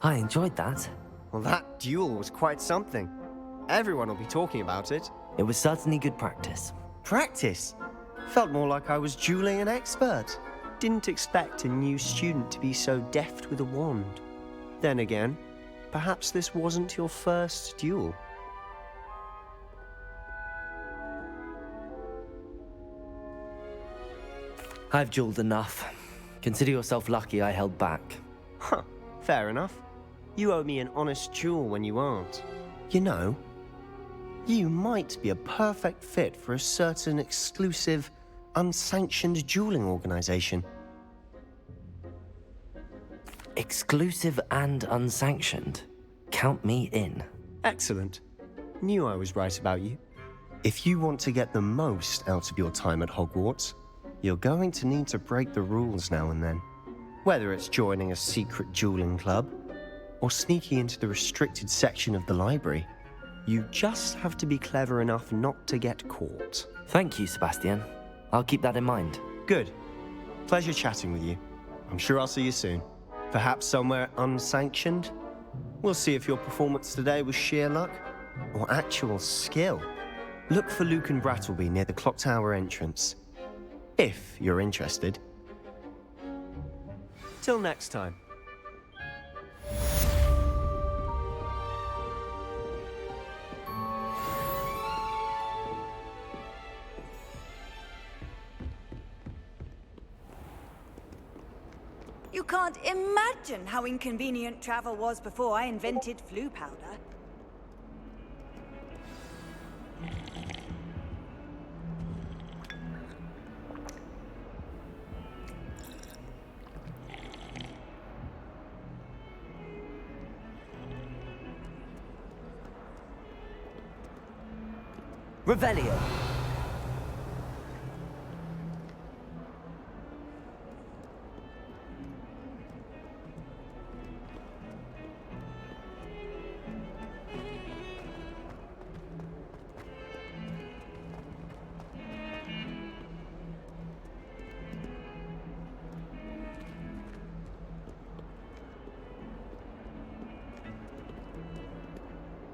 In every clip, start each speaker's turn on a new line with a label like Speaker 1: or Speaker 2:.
Speaker 1: I enjoyed that.
Speaker 2: Well, that duel was quite something. Everyone will be talking about it.
Speaker 1: It was certainly good practice.
Speaker 2: Practice? Felt more like I was dueling an expert. Didn't expect a new student to be so deft with a wand. Then again, perhaps this wasn't your first duel.
Speaker 1: I've dueled enough. Consider yourself lucky I held back.
Speaker 2: Huh, fair enough. You owe me an honest duel when you aren't. You know, you might be a perfect fit for a certain exclusive, unsanctioned dueling organization.
Speaker 1: Exclusive and unsanctioned. Count me in.
Speaker 2: Excellent. Knew I was right about you. If you want to get the most out of your time at Hogwarts, you're going to need to break the rules now and then. Whether it's joining a secret dueling club, or sneaking into the restricted section of the library, you just have to be clever enough not to get caught.
Speaker 1: Thank you, Sebastian. I'll keep that in mind.
Speaker 2: Good. Pleasure chatting with you. I'm sure I'll see you soon. Perhaps somewhere unsanctioned? We'll see if your performance today was sheer luck or actual skill. Look for Luke and Brattleby near the clock tower entrance, if you're interested. Till next time.
Speaker 3: You can't imagine how inconvenient travel was before I invented flu powder.
Speaker 1: Revelio.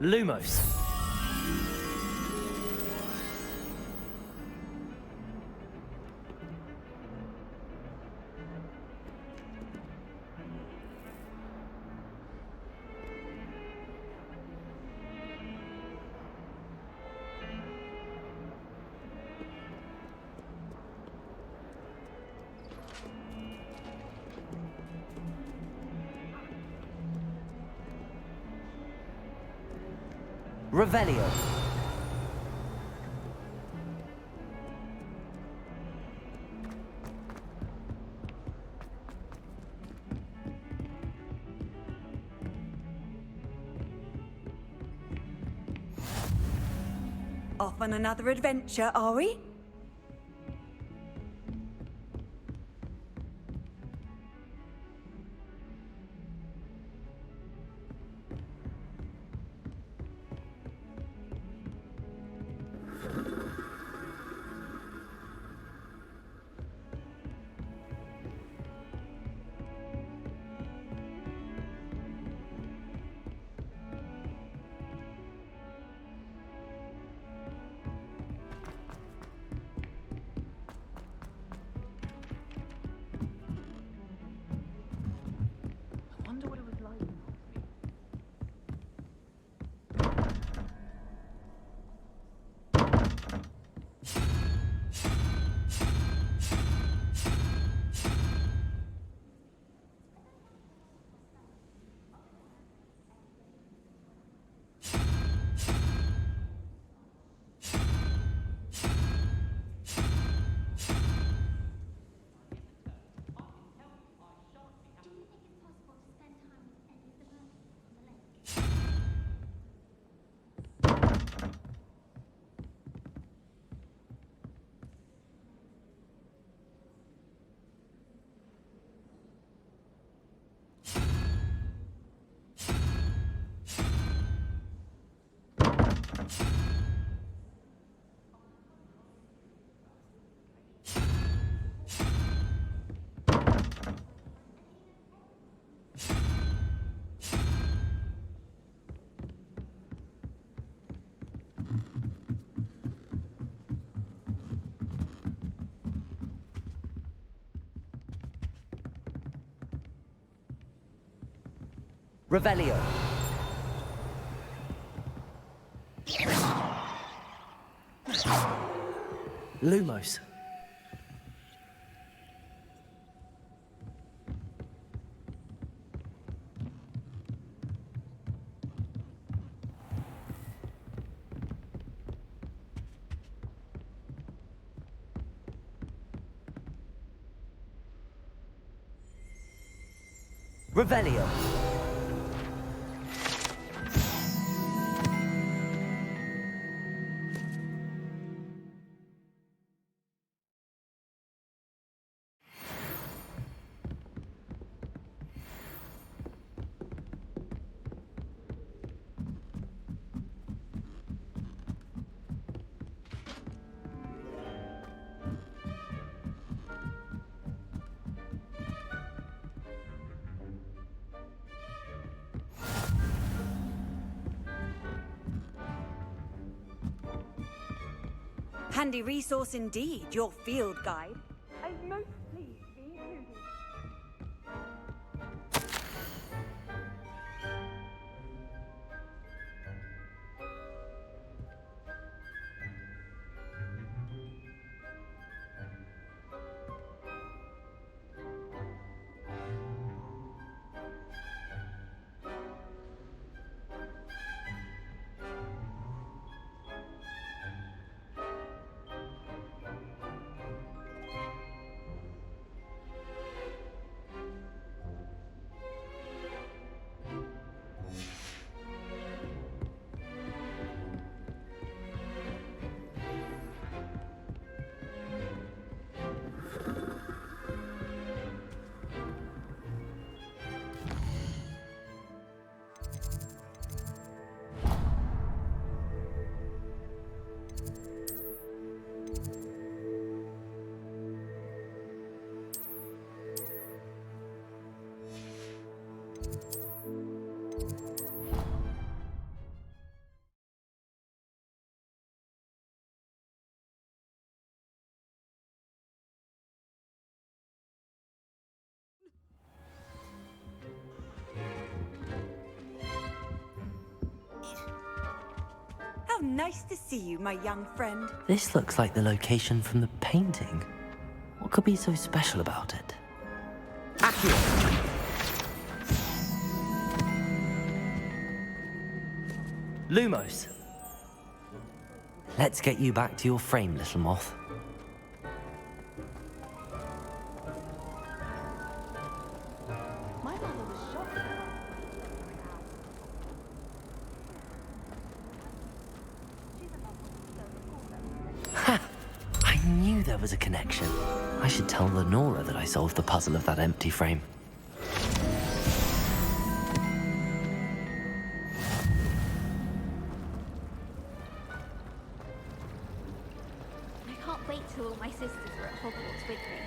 Speaker 1: Lumos. Revelio.
Speaker 3: Off on another adventure, are we?
Speaker 1: Revelio. Lumos. Revelio.
Speaker 3: Handy resource indeed, your field guide. I'm most pleased to be included. How nice to see you, my young friend.
Speaker 1: This looks like the location from the painting. What could be so special about it? Accio! Lumos! Let's get you back to your frame, little moth.
Speaker 3: My mother was shocked.
Speaker 1: Ha! I knew there was a connection. I should tell Lenora that I solved the puzzle of that empty frame.
Speaker 4: I can't wait till all my sisters are at Hogwarts with me.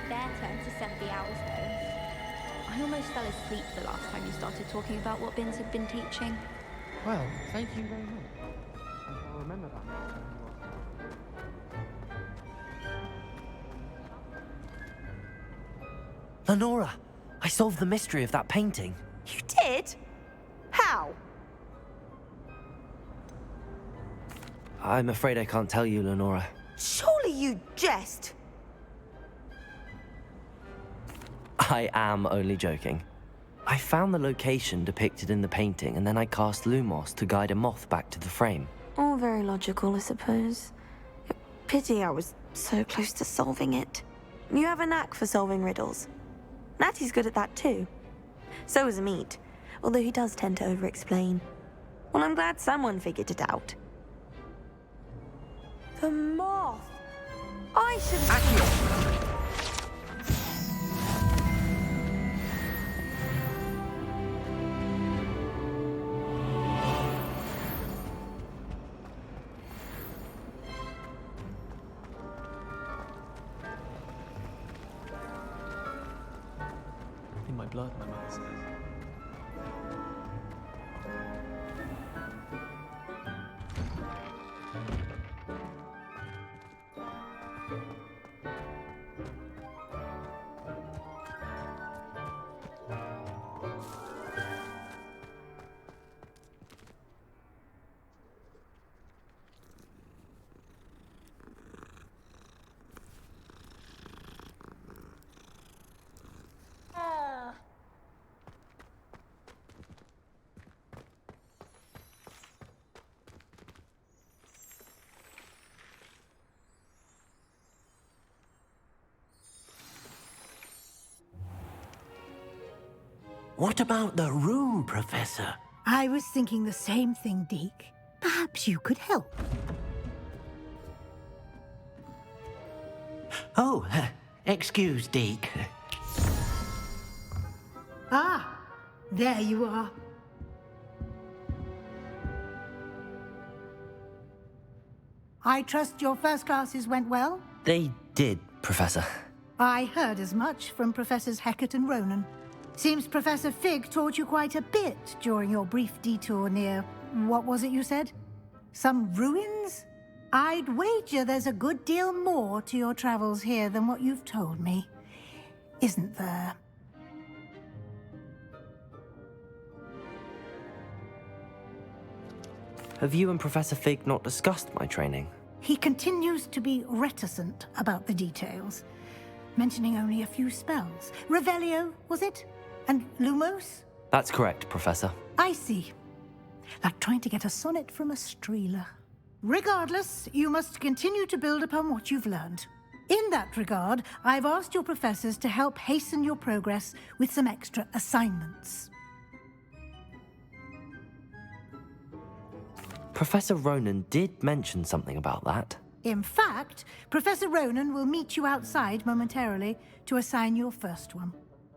Speaker 4: Their turn to send the owls home. I almost fell asleep the last time you started talking about what Binns had been teaching.
Speaker 5: Well, thank you very much. And I'll remember that next time you ask.
Speaker 1: Lenora! I solved the mystery of that painting.
Speaker 3: You did? How?
Speaker 1: I'm afraid I can't tell you, Lenora.
Speaker 3: Surely you jest.
Speaker 1: I am only joking. I found the location depicted in the painting, and then I cast Lumos to guide a moth back to the frame.
Speaker 6: All very logical, I suppose. Pity I was so close to solving it. You have a knack for solving riddles. Natty's good at that too. So is Meat, although he does tend to over-explain. Well, I'm glad someone figured it out.
Speaker 3: The moth.
Speaker 6: I should...
Speaker 5: In my blood, my mother says.
Speaker 7: What about the room, Professor?
Speaker 8: I was thinking the same thing, Deke. Perhaps you could help.
Speaker 7: Oh, excuse, Deke.
Speaker 8: Ah, there you are. I trust your first classes went well?
Speaker 1: They did, Professor.
Speaker 8: I heard as much from Professors Hecat and Ronan. Seems Professor Fig taught you quite a bit during your brief detour near... what was it you said? Some ruins? I'd wager there's a good deal more to your travels here than what you've told me. Isn't there?
Speaker 1: Have you and Professor Fig not discussed my training?
Speaker 8: He continues to be reticent about the details, mentioning only a few spells. Revelio, was it? And Lumos?
Speaker 1: That's correct, Professor.
Speaker 8: I see. Like trying to get a sonnet from a streeler. Regardless, you must continue to build upon what you've learned. In that regard, I've asked your professors to help hasten your progress with some extra assignments.
Speaker 1: Professor Ronan did mention something about that.
Speaker 8: In fact, Professor Ronan will meet you outside momentarily to assign your first one.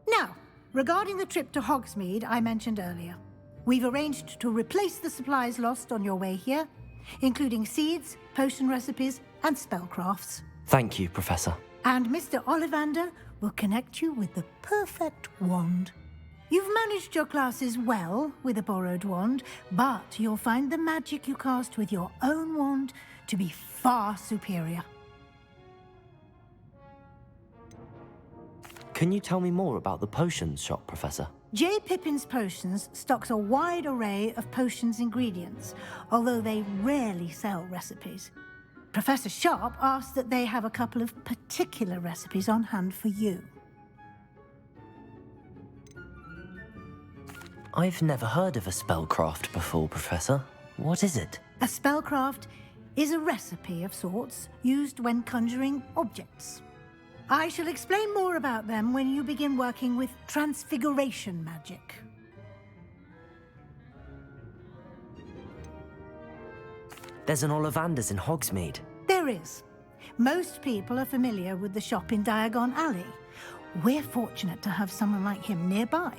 Speaker 8: Now, regarding the trip to Hogsmeade I mentioned earlier, we've arranged to replace the supplies lost on your way here, including seeds, potion recipes, and spellcrafts.
Speaker 1: Thank you, Professor.
Speaker 8: And Mr. Ollivander will connect you with the perfect wand. You've managed your classes well with a borrowed wand, but you'll find the magic you cast with your own wand to be far superior.
Speaker 1: Can you tell me more about the potions shop, Professor?
Speaker 8: J. Pippin's Potions stocks a wide array of potions ingredients, although they rarely sell recipes. Professor Sharp asked that they have a couple of particular recipes on hand for you.
Speaker 1: I've never heard of a spellcraft before, Professor. What is it?
Speaker 8: A spellcraft is a recipe of sorts used when conjuring objects. I shall explain more about them when you begin working with transfiguration magic.
Speaker 1: There's an Ollivander's in Hogsmeade.
Speaker 8: There is. Most people are familiar with the shop in Diagon Alley. We're fortunate to have someone like him nearby.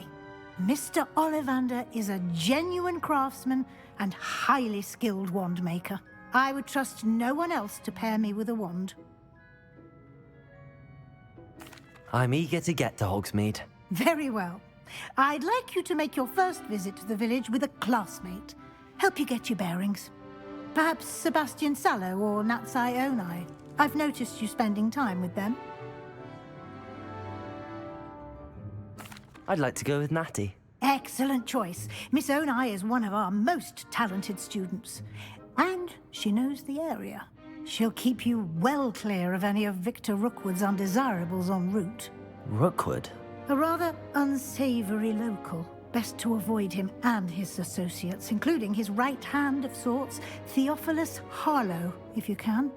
Speaker 8: Mr. Ollivander is a genuine craftsman and highly skilled wand maker. I would trust no one else to pair me with a wand.
Speaker 1: I'm eager to get to Hogsmeade.
Speaker 8: Very well. I'd like you to make your first visit to the village with a classmate. Help you get your bearings. Perhaps Sebastian Sallow or Natsai Onai. I've noticed you spending time with them.
Speaker 1: I'd like to go with Natty.
Speaker 8: Excellent choice. Miss Onai is one of our most talented students. And she knows the area. She'll keep you well clear of any of Victor Rookwood's undesirables en route.
Speaker 1: Rookwood?
Speaker 8: A rather unsavory local. Best to avoid him and his associates, including his right hand of sorts, Theophilus Harlow, if you can.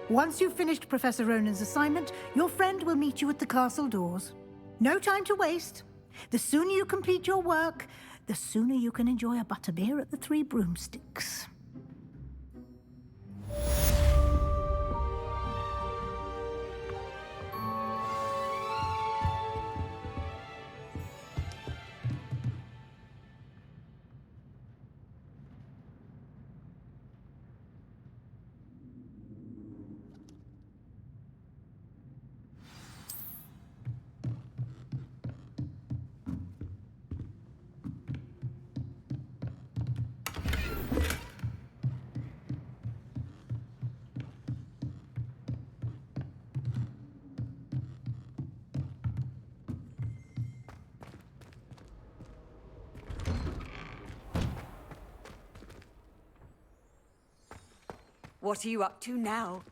Speaker 8: Once you've finished Professor Ronan's assignment, your friend will meet you at the castle doors. No time to waste. The sooner you complete your work, the sooner you can enjoy a butterbeer at the Three Broomsticks.
Speaker 3: What are you up to now?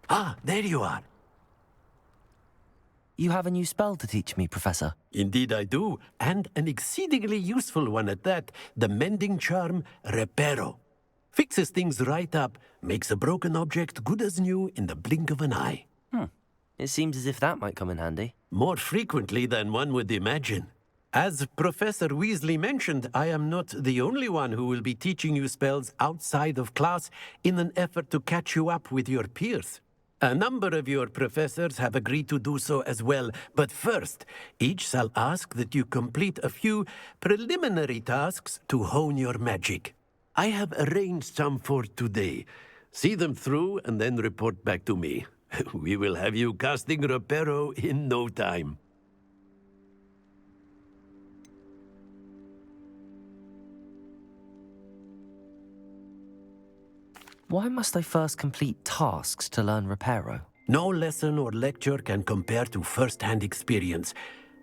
Speaker 7: Ah, there you are.
Speaker 1: you have a new spell to teach me, Professor.
Speaker 9: Indeed I do, and an exceedingly useful one at that. The mending charm, Reparo. Fixes things right up, makes a broken object good as new in the blink of an eye.
Speaker 1: It seems as if that might come in handy.
Speaker 9: More frequently than one would imagine. As Professor Weasley mentioned, I am not the only one who will be teaching you spells outside of class in an effort to catch you up with your peers. A number of your professors have agreed to do so as well, but first, each shall ask that you complete a few preliminary tasks to hone your magic. I have arranged some for today. See them through and then report back to me. We will have you casting Reparo in no time.
Speaker 1: Why must I first complete tasks to learn Reparo?
Speaker 9: No lesson or lecture can compare to first-hand experience,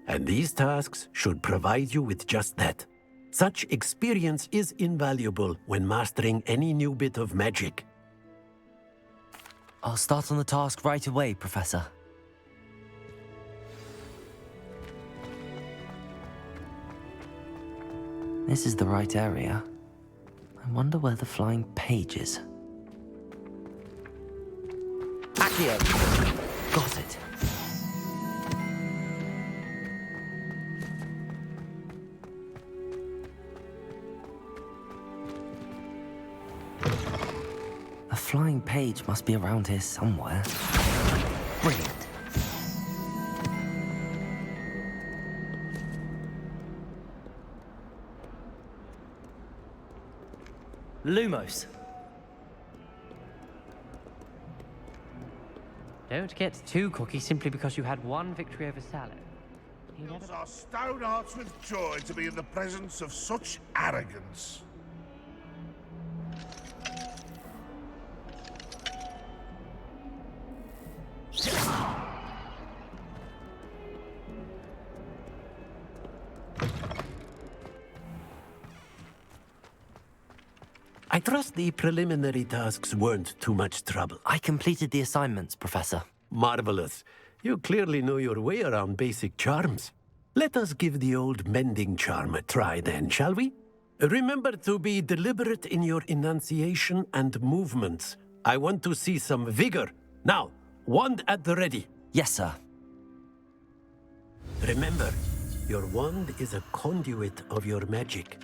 Speaker 9: and these tasks should provide you with just that. Such experience is invaluable when mastering any new bit of magic.
Speaker 1: I'll start on the task right away, Professor. This is the right area. I wonder where the flying page is. Accio! Got it. A flying page must be around here somewhere. Brilliant. Lumos.
Speaker 5: Don't get too cocky simply because you had one victory over Sallow.
Speaker 10: Hills are stone hearts with joy to be in the presence of such arrogance.
Speaker 9: I trust the preliminary tasks weren't too much trouble.
Speaker 1: I completed the assignments, Professor.
Speaker 9: Marvelous. You clearly know your way around basic charms. Let us give the old mending charm a try then, shall we? Remember to be deliberate in your enunciation and movements. I want to see some vigor. Now, wand at the ready.
Speaker 1: Yes, sir.
Speaker 9: Remember, your wand is a conduit of your magic.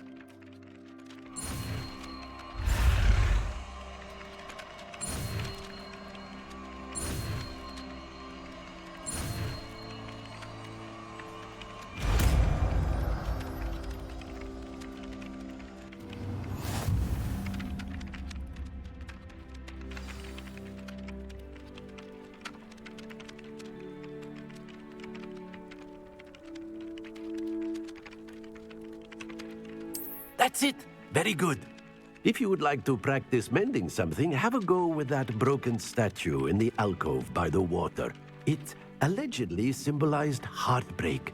Speaker 9: That's it! Very good. If you would like to practice mending something, have a go with that broken statue in the alcove by the water. It allegedly symbolized heartbreak.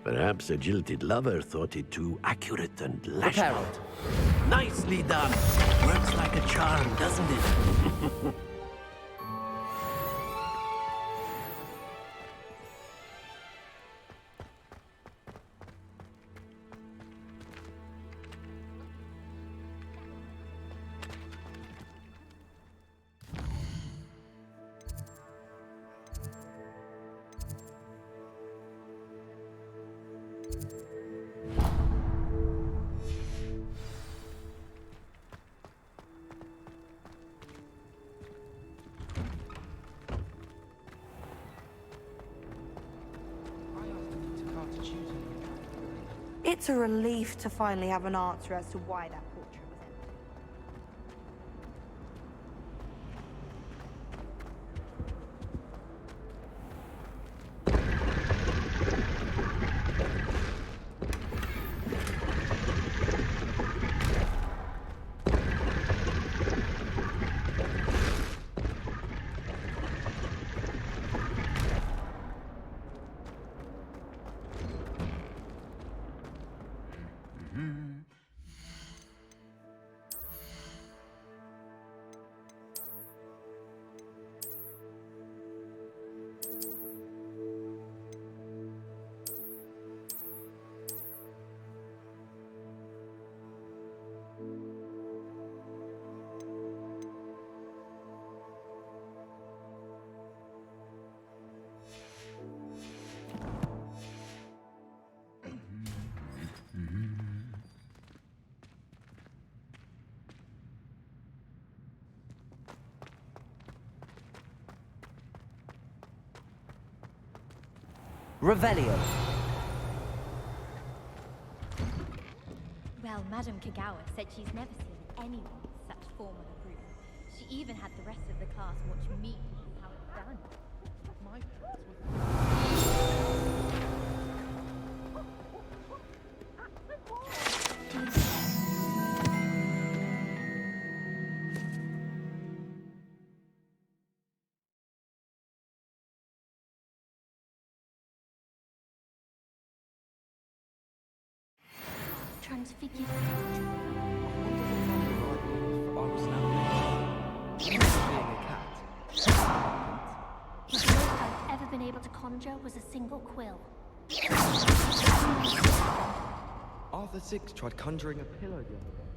Speaker 9: Perhaps a jilted lover thought it too accurate and lashed out. Nicely done! Works like a charm, doesn't it?
Speaker 6: It's a relief to finally have an answer as to why that portrait was empty.
Speaker 1: Revelio.
Speaker 4: Well, Madame Kagawa said she's never seen anyone with such form of a room. She even had the rest of the class watch me teach how it's done.
Speaker 5: My parents were...
Speaker 4: Transfigured.
Speaker 5: I was now being a cat.
Speaker 4: The most I've ever been able to conjure was a single quill.
Speaker 5: Arthur VI tried conjuring a pillow the other day.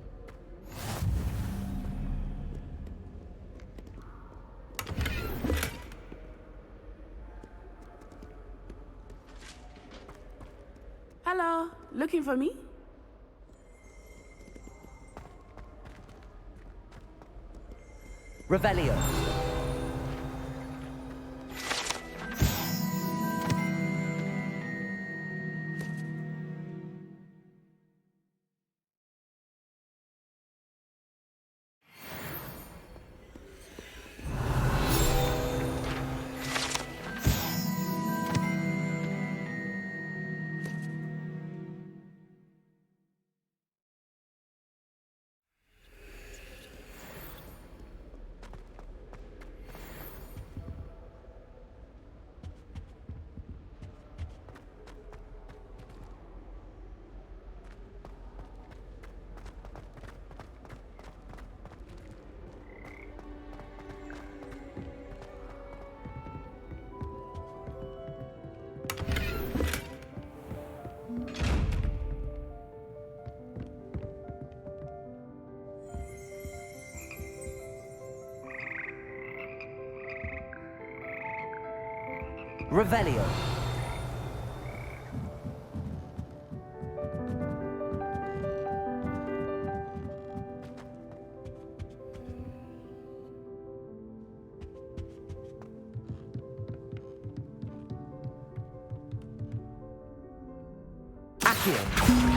Speaker 11: Hello, looking for me?
Speaker 1: Revelio. Revelio. Accio.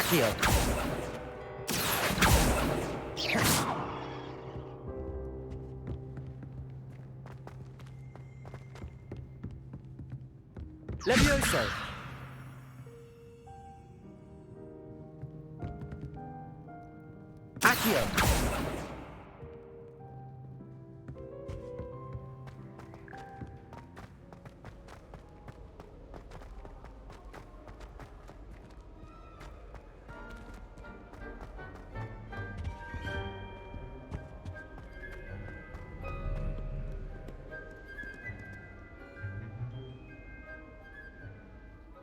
Speaker 1: Accio. Levioso. Accio.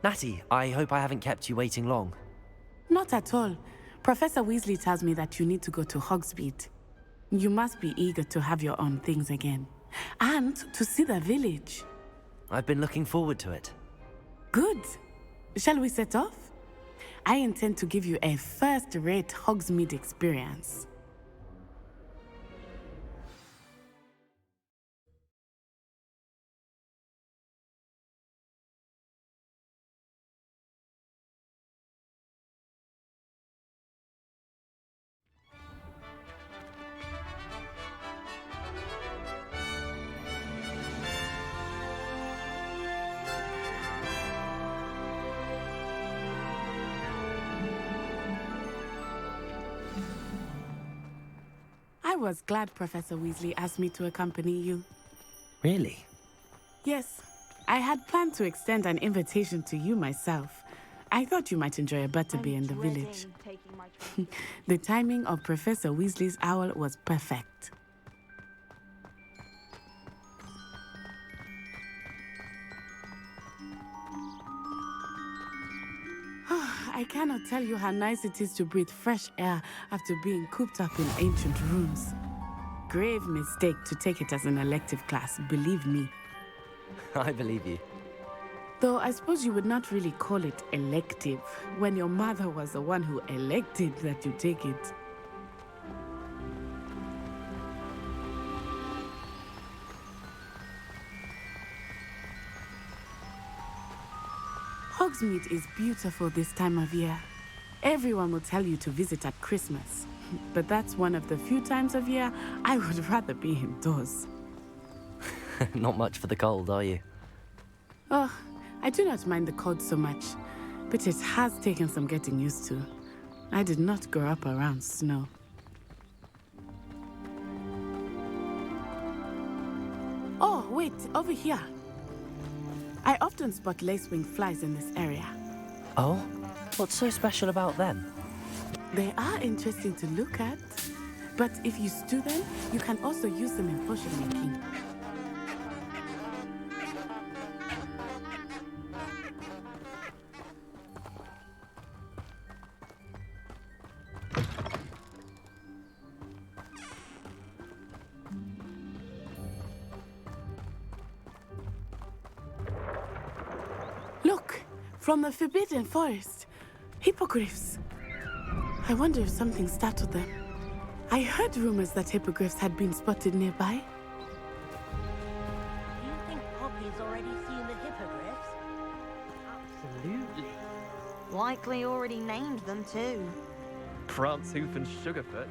Speaker 1: Natty, I hope I haven't kept you waiting long.
Speaker 11: Not at all. Professor Weasley tells me that you need to go to Hogsmeade. You must be eager to have your own things again. And to see the village.
Speaker 1: I've been looking forward to it.
Speaker 11: Good. Shall we set off? I intend to give you a first-rate Hogsmeade experience. I was glad Professor Weasley asked me to accompany you.
Speaker 1: Really?
Speaker 11: Yes, I had planned to extend an invitation to you myself. I thought you might enjoy a butterbeer in the village. The timing of Professor Weasley's owl was perfect. I cannot tell you how nice it is to breathe fresh air after being cooped up in ancient rooms. Grave mistake to take it as an elective class, believe me.
Speaker 1: I believe you.
Speaker 11: Though I suppose you would not really call it elective when your mother was the one who elected that you take it. Hogsmeade is beautiful this time of year. Everyone will tell you to visit at Christmas, but that's one of the few times of year I would rather be indoors.
Speaker 1: Not much for the cold, are you?
Speaker 11: Oh, I do not mind the cold so much, but it has taken some getting used to. I did not grow up around snow. Oh, wait, over here. I often spot lacewing flies in this area.
Speaker 1: Oh? What's so special about them?
Speaker 11: They are interesting to look at, but if you stew them, you can also use them in potion making. Look, from the Forbidden Forest, hippogriffs. I wonder if something startled them. I heard rumors that hippogriffs had been spotted nearby.
Speaker 12: Do you think Poppy's already seen the hippogriffs?
Speaker 5: Absolutely.
Speaker 6: Likely already named them too.
Speaker 5: Prancehoof and Sugarfoot.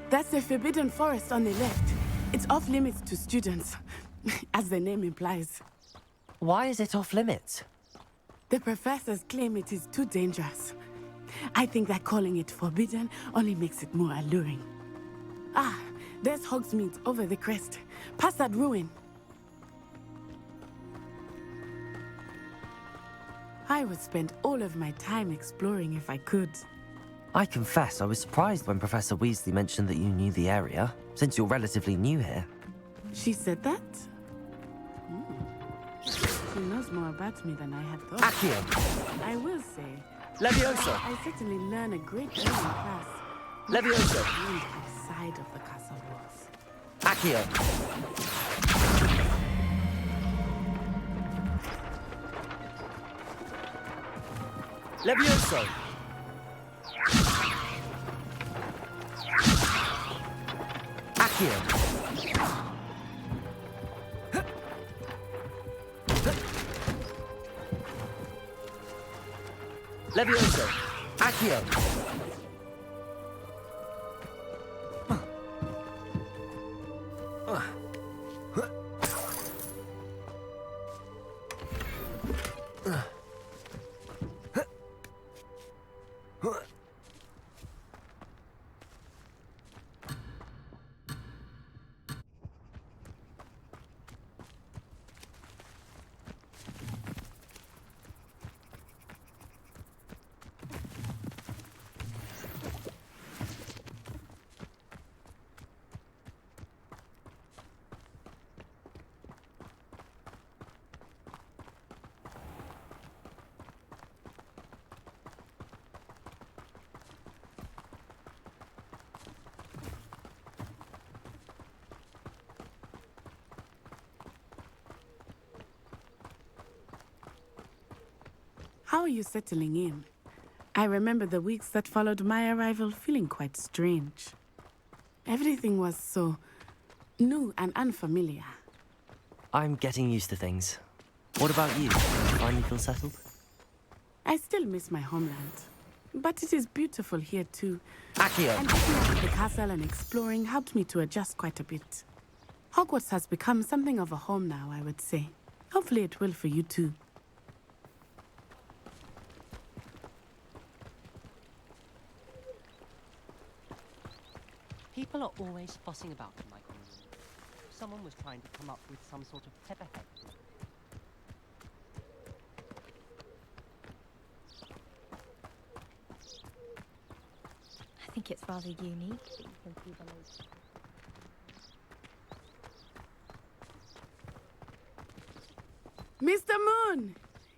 Speaker 11: That's the Forbidden Forest on the left. It's off limits to students, as the name implies.
Speaker 1: Why is it off limits?
Speaker 11: The professors claim it is too dangerous. I think that calling it forbidden only makes it more alluring. Ah, there's Hogsmeade over the crest. Past that ruin. I would spend all of my time exploring if I could.
Speaker 1: I confess I was surprised when Professor Weasley mentioned that you knew the area, since you're relatively new here.
Speaker 11: She said that? She knows more about me than I had thought.
Speaker 1: Accio!
Speaker 11: I will say,
Speaker 1: Levioso!
Speaker 11: I certainly learn a great deal in class.
Speaker 1: Levioso!
Speaker 11: Outside of the castle walls.
Speaker 1: Accio! Levioso! Accio! Levioso! Accio!
Speaker 11: How are you settling in? I remember the weeks that followed my arrival feeling quite strange. Everything was so new and unfamiliar.
Speaker 1: I'm getting used to things. What about you? Finally feel settled?
Speaker 11: I still miss my homeland, but it is beautiful here too.
Speaker 1: Accio!
Speaker 11: And getting out of the castle and exploring helped me to adjust quite a bit. Hogwarts has become something of a home now, I would say. Hopefully it will for you too.
Speaker 12: People are always fussing about in my community. Someone was trying to come up with some sort of pepperhead.
Speaker 13: I think it's rather unique that you can see the lake.
Speaker 11: Mr. Moon!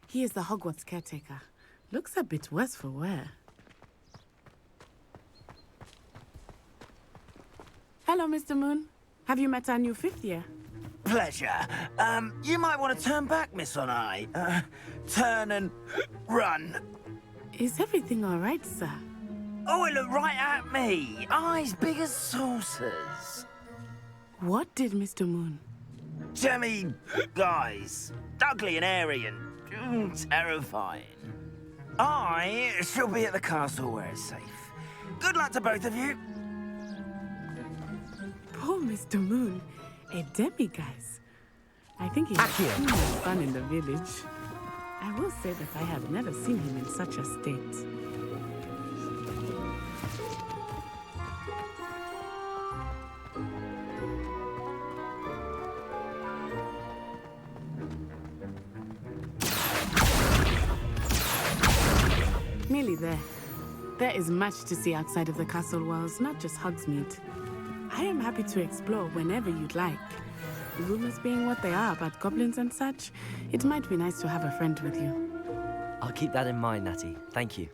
Speaker 11: He is the Hogwarts caretaker. Looks a bit worse for wear. Hello, Mr. Moon. Have you met our new fifth year?
Speaker 14: Pleasure. You might want to turn back, Miss Onai. Turn and run.
Speaker 11: Is everything all right, sir?
Speaker 14: Oh, it looked right at me. Eyes big as saucers.
Speaker 11: What did Mr. Moon?
Speaker 14: Jemmy, guys. Ugly and airy and terrifying. I shall be at the castle where it's safe. Good luck to both of you.
Speaker 11: Poor Mr. Moon. A demi-guise. I think he had too much fun in the village. I will say that I have never seen him in such a state. Nearly there. There is much to see outside of the castle walls, not just Hogsmeade. I am happy to explore whenever you'd like. Rumors being what they are about goblins and such, it might be nice to have a friend with you.
Speaker 1: I'll keep that in mind, Natty. Thank you.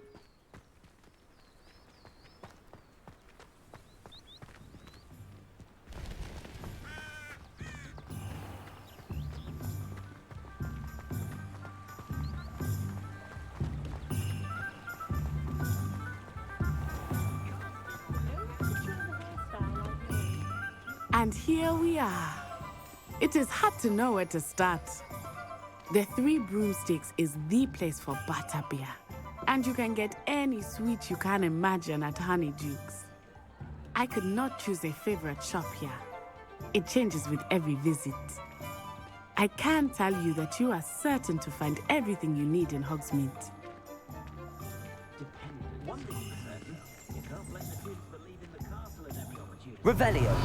Speaker 11: And here we are. It is hard to know where to start. The Three Broomsticks is the place for butterbeer. And you can get any sweet you can imagine at Honeydukes. I could not choose a favorite shop here. It changes with every visit. I can tell you that you are certain to find everything you need in Hogsmeade.
Speaker 1: Revelio!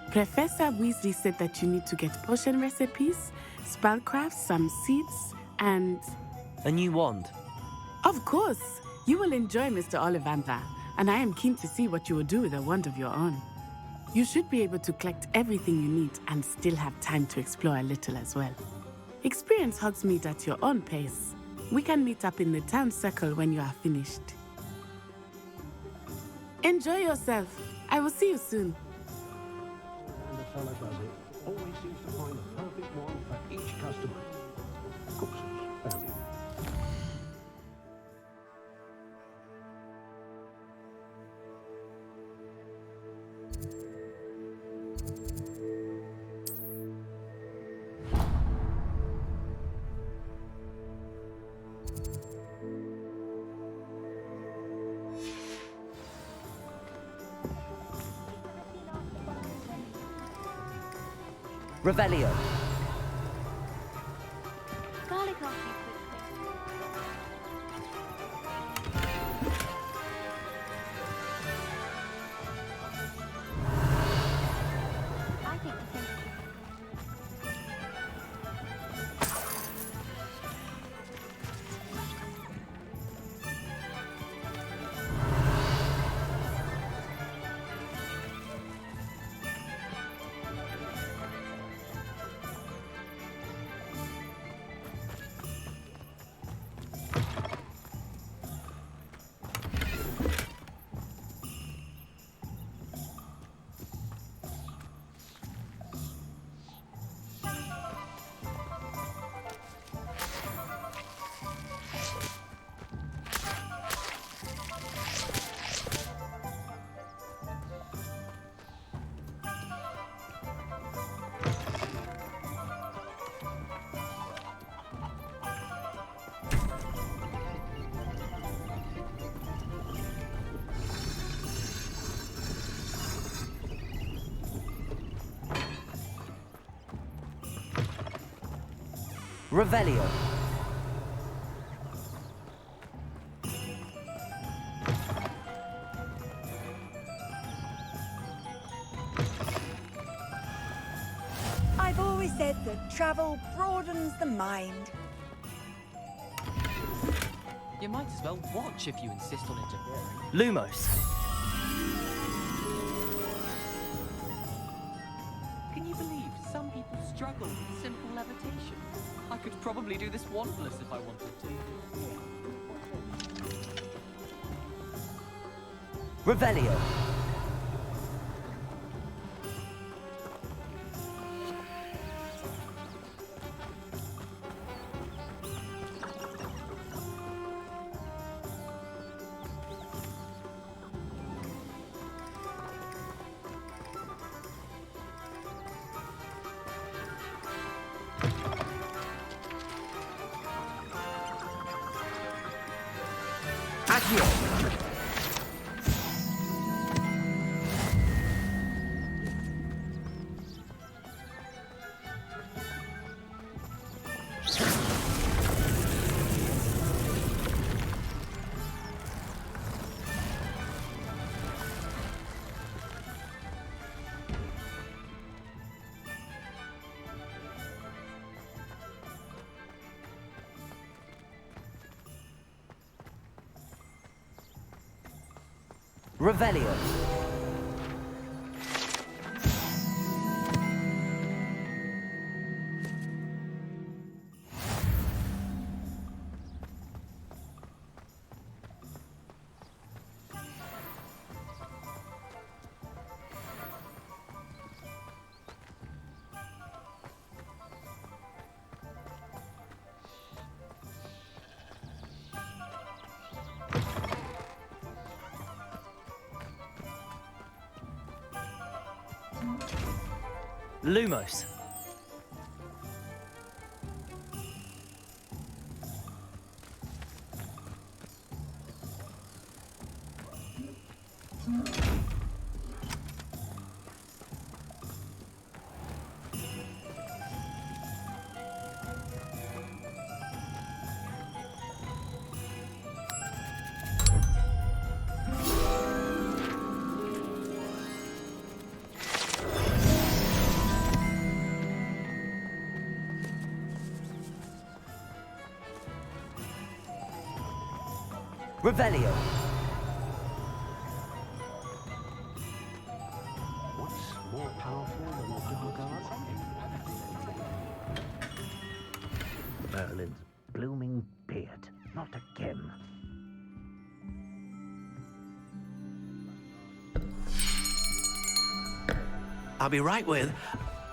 Speaker 11: Professor Weasley said that you need to get potion recipes, spellcraft, some seeds, and...
Speaker 1: A new wand.
Speaker 11: Of course! You will enjoy Mr. Ollivander, and I am keen to see what you will do with a wand of your own. You should be able to collect everything you need and still have time to explore a little as well. Experience Hogsmeade at your own pace. We can meet up in the town circle when you are finished. Enjoy yourself. I will see you soon.
Speaker 9: And the fella does it. Always seems to find the perfect one
Speaker 1: Revelio.
Speaker 4: Garlic after you quickly. I think defense.
Speaker 1: Revelio.
Speaker 3: I've always said that travel broadens the mind.
Speaker 12: You might as well watch if you insist on interfering.
Speaker 1: Lumos.
Speaker 12: Can you believe some people struggle with simple levitation? I could probably do this wandless if I wanted to.
Speaker 1: Revelio. Revelio. Lumos. Revelio.
Speaker 7: What's more powerful than the dark arts? Merlin's blooming beard. Not again.
Speaker 9: I'll be right with...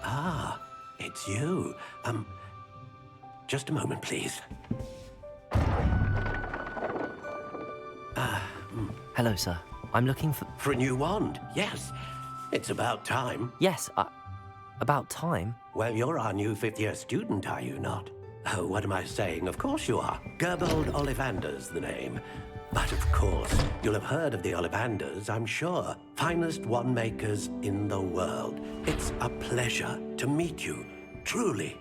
Speaker 9: Ah, it's you. Just a moment, please.
Speaker 1: Hello, sir. I'm looking for...
Speaker 9: For a new wand, yes. It's about time.
Speaker 1: Yes, about time?
Speaker 9: Well, you're our new fifth-year student, are you not? Oh, what am I saying? Of course you are. Gerbold Ollivander's the name. But of course, you'll have heard of the Ollivanders, I'm sure. Finest wand makers in the world. It's a pleasure to meet you, truly.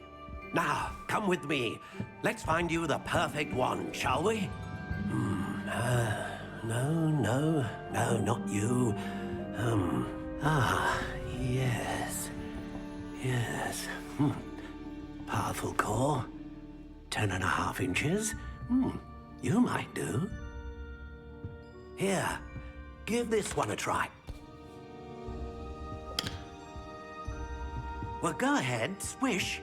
Speaker 9: Now, come with me. Let's find you the perfect wand, shall we? No, not you. Yes. Yes. Powerful core. 10.5 inches. You might do. Here, give this one a try. Well, go ahead, swish.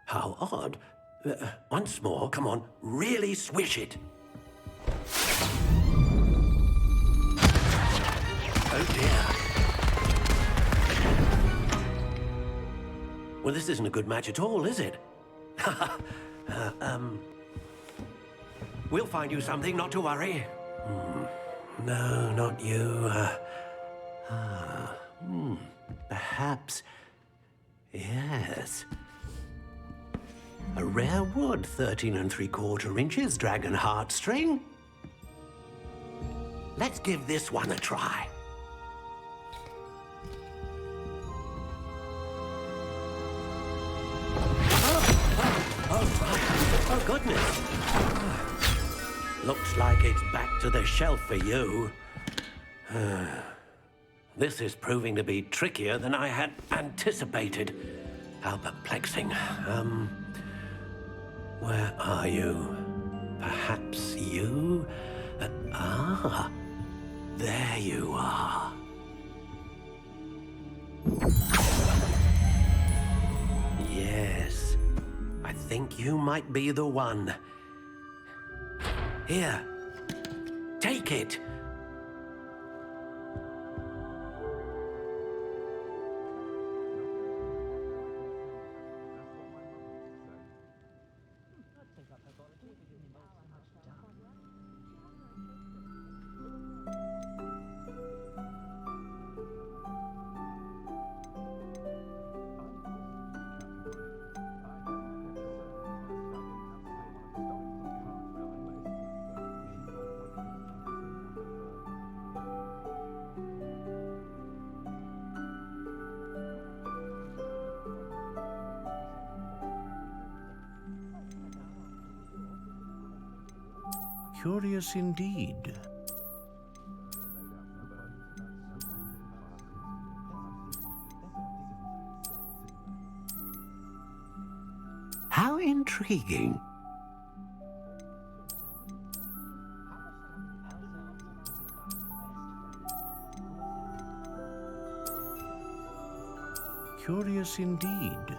Speaker 9: How odd. Once more, come on, really swish it. Oh dear. Well, this isn't a good match at all, is it? We'll find you something, not to worry. No, not you. Perhaps. Yes. A rare wood, 13 3/4 inches, dragon heartstring. Let's give this one a try. Oh, goodness. Looks like it's back to the shelf for you. This is proving to be trickier than I had anticipated. How perplexing. Where are you? Perhaps you? There you are. Yes, I think you might be the one. Here, take it.
Speaker 7: Curious indeed.
Speaker 9: How intriguing.
Speaker 7: Curious indeed.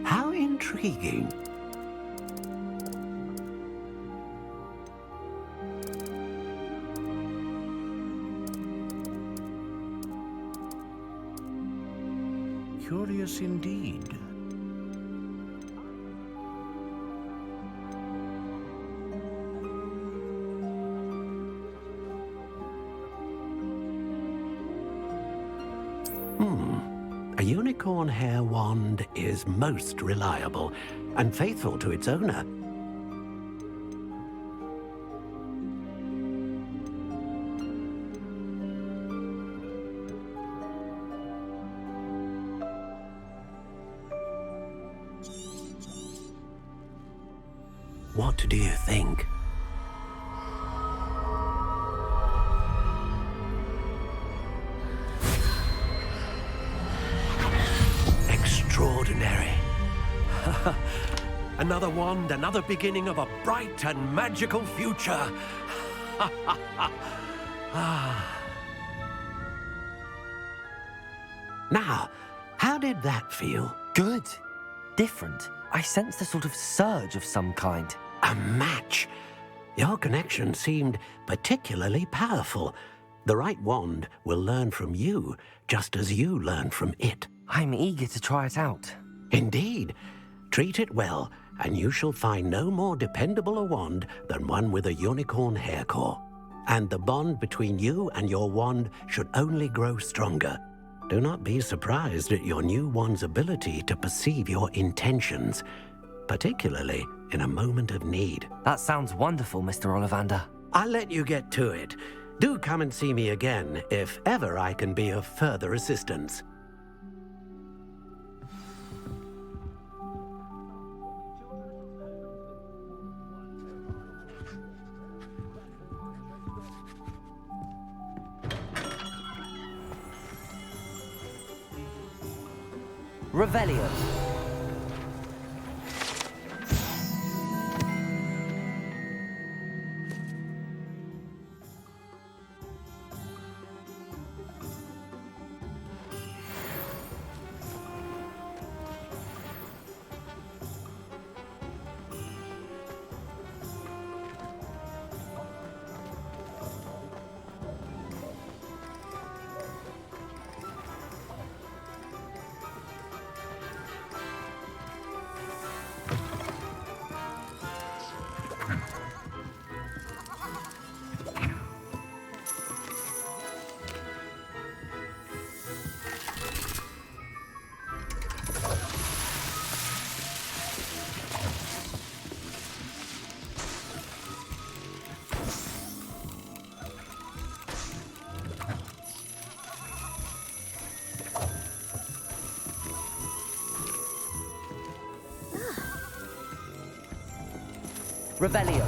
Speaker 9: How intriguing.
Speaker 7: Curious indeed.
Speaker 9: A unicorn hair wand is most reliable and faithful to its owner. What do you think? Extraordinary. Another wand, another beginning of a bright and magical future. Now, how did that feel?
Speaker 1: Good. Different. I sensed a sort of surge of some kind.
Speaker 9: A match. Your connection seemed particularly powerful. The right wand will learn from you, just as you learn from it.
Speaker 1: I'm eager to try it out.
Speaker 9: Indeed. Treat it well, and you shall find no more dependable a wand than one with a unicorn hair core. And the bond between you and your wand should only grow stronger. Do not be surprised at your new wand's ability to perceive your intentions, particularly in a moment of need.
Speaker 1: That sounds wonderful, Mr. Ollivander.
Speaker 9: I'll let you get to it. Do come and see me again if ever I can be of further assistance.
Speaker 1: Revelio. Revelio.